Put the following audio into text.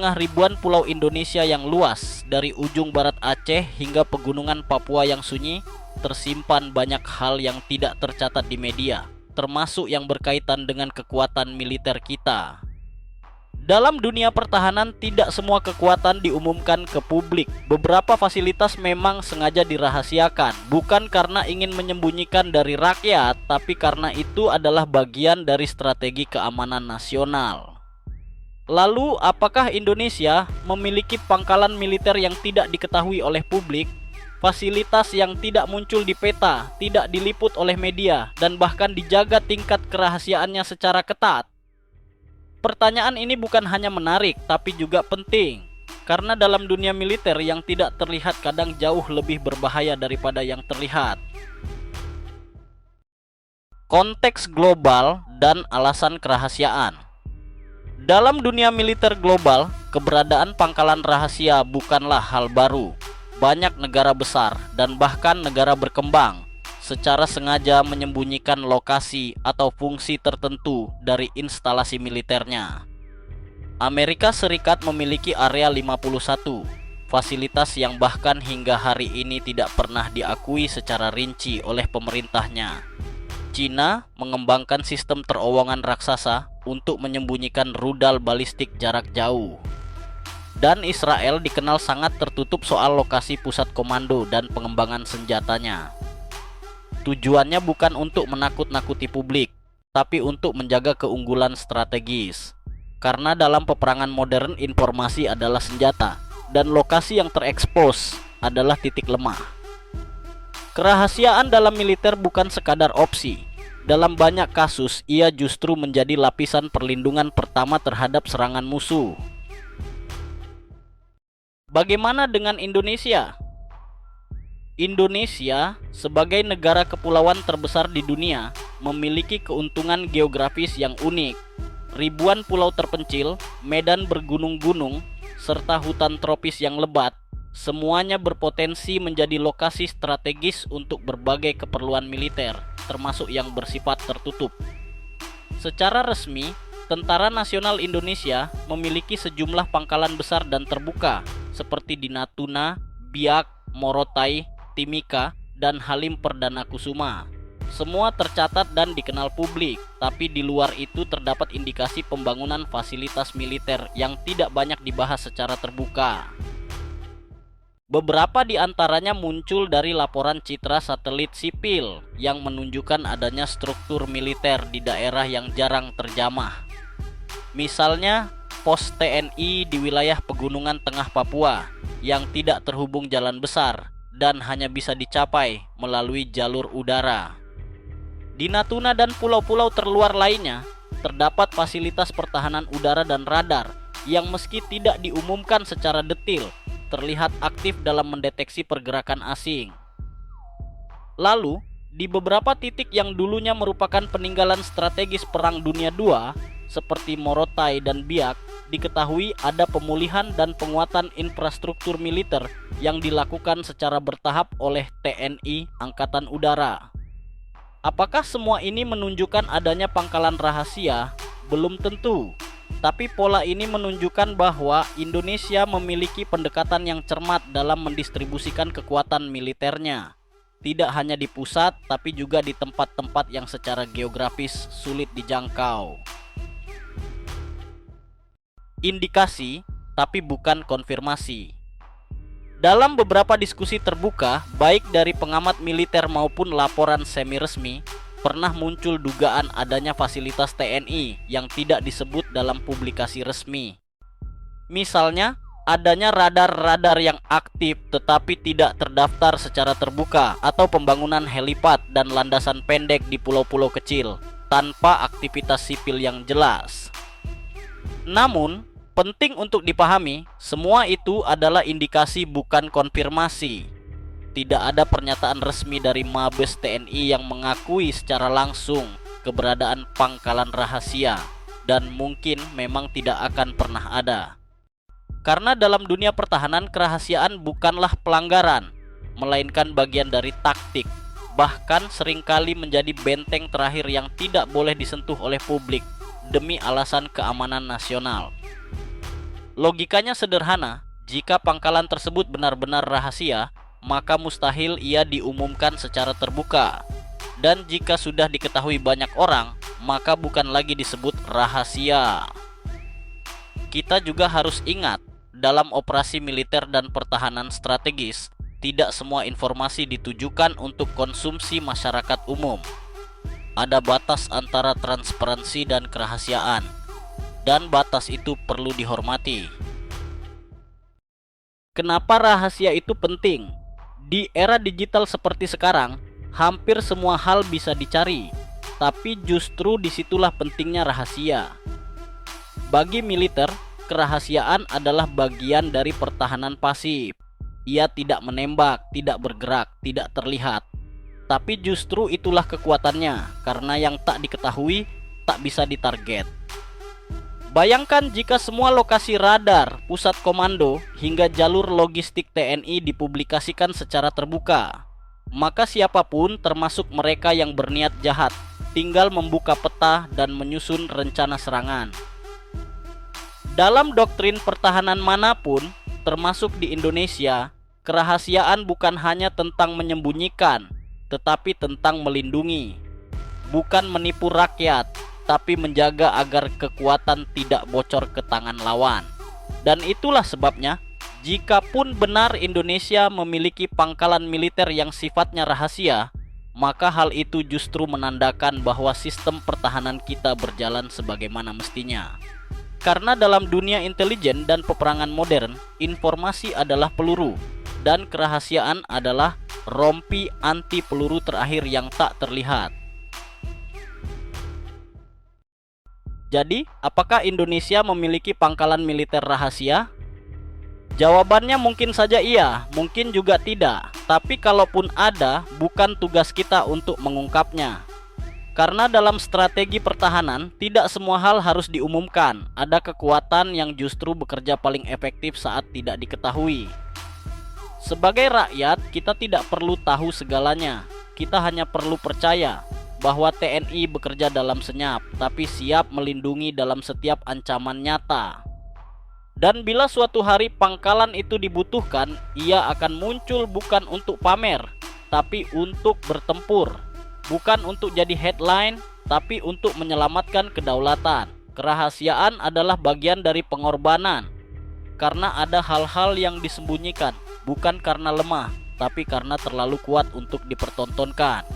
tengah ribuan pulau Indonesia yang luas, dari ujung barat Aceh hingga pegunungan Papua yang sunyi, tersimpan banyak hal yang tidak tercatat di media, termasuk yang berkaitan dengan kekuatan militer kita. Dalam dunia pertahanan, tidak semua kekuatan diumumkan ke publik. Beberapa fasilitas memang sengaja dirahasiakan, bukan karena ingin menyembunyikan dari rakyat, tapi karena itu adalah bagian dari strategi keamanan nasional. Lalu, apakah Indonesia memiliki pangkalan militer yang tidak diketahui oleh publik? Fasilitas yang tidak muncul di peta, tidak diliput oleh media, dan bahkan dijaga tingkat kerahasiaannya secara ketat? Pertanyaan ini bukan hanya menarik, tapi juga penting. Karena dalam dunia militer yang tidak terlihat kadang jauh lebih berbahaya daripada yang terlihat. Konteks global dan alasan kerahasiaan. Dalam dunia militer global, keberadaan pangkalan rahasia bukanlah hal baru. Banyak negara besar dan bahkan negara berkembang secara sengaja menyembunyikan lokasi atau fungsi tertentu dari instalasi militernya. Amerika Serikat memiliki Area 51, fasilitas yang bahkan hingga hari ini tidak pernah diakui secara rinci oleh pemerintahnya. Cina mengembangkan sistem terowongan raksasa untuk menyembunyikan rudal balistik jarak jauh. Dan Israel dikenal sangat tertutup soal lokasi pusat komando dan pengembangan senjatanya. Tujuannya bukan untuk menakut-nakuti publik, tapi untuk menjaga keunggulan strategis. Karena dalam peperangan modern, informasi adalah senjata, dan lokasi yang terekspos adalah titik lemah. Kerahasiaan dalam militer bukan sekadar opsi. Dalam banyak kasus, ia justru menjadi lapisan perlindungan pertama terhadap serangan musuh. Bagaimana dengan Indonesia? Indonesia, sebagai negara kepulauan terbesar di dunia, memiliki keuntungan geografis yang unik. Ribuan pulau terpencil, medan bergunung-gunung, serta hutan tropis yang lebat, semuanya berpotensi menjadi lokasi strategis untuk berbagai keperluan militer, termasuk yang bersifat tertutup. Secara resmi, Tentara Nasional Indonesia memiliki sejumlah pangkalan besar dan terbuka, seperti di Natuna, Biak, Morotai, Timika, dan Halim Perdana Kusuma. Semua tercatat dan dikenal publik, tapi di luar itu terdapat indikasi pembangunan fasilitas militer yang tidak banyak dibahas secara terbuka. Beberapa di antaranya muncul dari laporan citra satelit sipil yang menunjukkan adanya struktur militer di daerah yang jarang terjamah. Misalnya, pos TNI di wilayah pegunungan tengah Papua yang tidak terhubung jalan besar dan hanya bisa dicapai melalui jalur udara. Di Natuna dan pulau-pulau terluar lainnya, terdapat fasilitas pertahanan udara dan radar yang meski tidak diumumkan secara detil, terlihat aktif dalam mendeteksi pergerakan asing. Lalu, di beberapa titik yang dulunya merupakan peninggalan strategis Perang Dunia II, seperti Morotai dan Biak, diketahui ada pemulihan dan penguatan infrastruktur militer yang dilakukan secara bertahap oleh TNI Angkatan Udara. Apakah semua ini menunjukkan adanya pangkalan rahasia? Belum tentu. Tapi pola ini menunjukkan bahwa Indonesia memiliki pendekatan yang cermat dalam mendistribusikan kekuatan militernya. Tidak hanya di pusat, tapi juga di tempat-tempat yang secara geografis sulit dijangkau. Indikasi, tapi bukan konfirmasi. Dalam beberapa diskusi terbuka, baik dari pengamat militer maupun laporan semi-resmi, pernah muncul dugaan adanya fasilitas TNI yang tidak disebut dalam publikasi resmi. Misalnya, adanya radar-radar yang aktif tetapi tidak terdaftar secara terbuka, atau pembangunan helipad dan landasan pendek di pulau-pulau kecil tanpa aktivitas sipil yang jelas. Namun, penting untuk dipahami, semua itu adalah indikasi bukan konfirmasi. Tidak ada pernyataan resmi dari Mabes TNI yang mengakui secara langsung keberadaan pangkalan rahasia, dan mungkin memang tidak akan pernah ada. Karena dalam dunia pertahanan, kerahasiaan bukanlah pelanggaran, melainkan bagian dari taktik, bahkan seringkali menjadi benteng terakhir yang tidak boleh disentuh oleh publik demi alasan keamanan nasional. Logikanya sederhana, jika pangkalan tersebut benar-benar rahasia, maka mustahil ia diumumkan secara terbuka. Dan jika sudah diketahui banyak orang, maka bukan lagi disebut rahasia. Kita juga harus ingat, dalam operasi militer dan pertahanan strategis, tidak semua informasi ditujukan untuk konsumsi masyarakat umum. Ada batas antara transparansi dan kerahasiaan, dan batas itu perlu dihormati. Kenapa rahasia itu penting? Di era digital seperti sekarang, hampir semua hal bisa dicari, tapi justru disitulah pentingnya rahasia. Bagi militer, kerahasiaan adalah bagian dari pertahanan pasif. Ia tidak menembak, tidak bergerak, tidak terlihat. Tapi justru itulah kekuatannya, karena yang tak diketahui tak bisa ditarget. Bayangkan jika semua lokasi radar, pusat komando, hingga jalur logistik TNI dipublikasikan secara terbuka. Maka siapapun, termasuk mereka yang berniat jahat, tinggal membuka peta dan menyusun rencana serangan. Dalam doktrin pertahanan manapun, termasuk di Indonesia, kerahasiaan bukan hanya tentang menyembunyikan, tetapi tentang melindungi. Bukan menipu rakyat, tapi menjaga agar kekuatan tidak bocor ke tangan lawan. Dan itulah sebabnya, jika pun benar Indonesia memiliki pangkalan militer yang sifatnya rahasia, maka hal itu justru menandakan bahwa sistem pertahanan kita berjalan sebagaimana mestinya. Karena dalam dunia intelijen dan peperangan modern, informasi adalah peluru, dan kerahasiaan adalah rompi anti peluru terakhir yang tak terlihat. Jadi, apakah Indonesia memiliki pangkalan militer rahasia? Jawabannya mungkin saja iya, mungkin juga tidak. Tapi kalaupun ada, bukan tugas kita untuk mengungkapnya. Karena dalam strategi pertahanan, tidak semua hal harus diumumkan. Ada kekuatan yang justru bekerja paling efektif saat tidak diketahui. Sebagai rakyat, kita tidak perlu tahu segalanya. Kita hanya perlu percaya bahwa TNI bekerja dalam senyap, tapi siap melindungi dalam setiap ancaman nyata. Dan bila suatu hari pangkalan itu dibutuhkan, ia akan muncul bukan untuk pamer, tapi untuk bertempur. Bukan untuk jadi headline, tapi untuk menyelamatkan kedaulatan. Kerahasiaan adalah bagian dari pengorbanan. Karena ada hal-hal yang disembunyikan, bukan karena lemah, tapi karena terlalu kuat untuk dipertontonkan.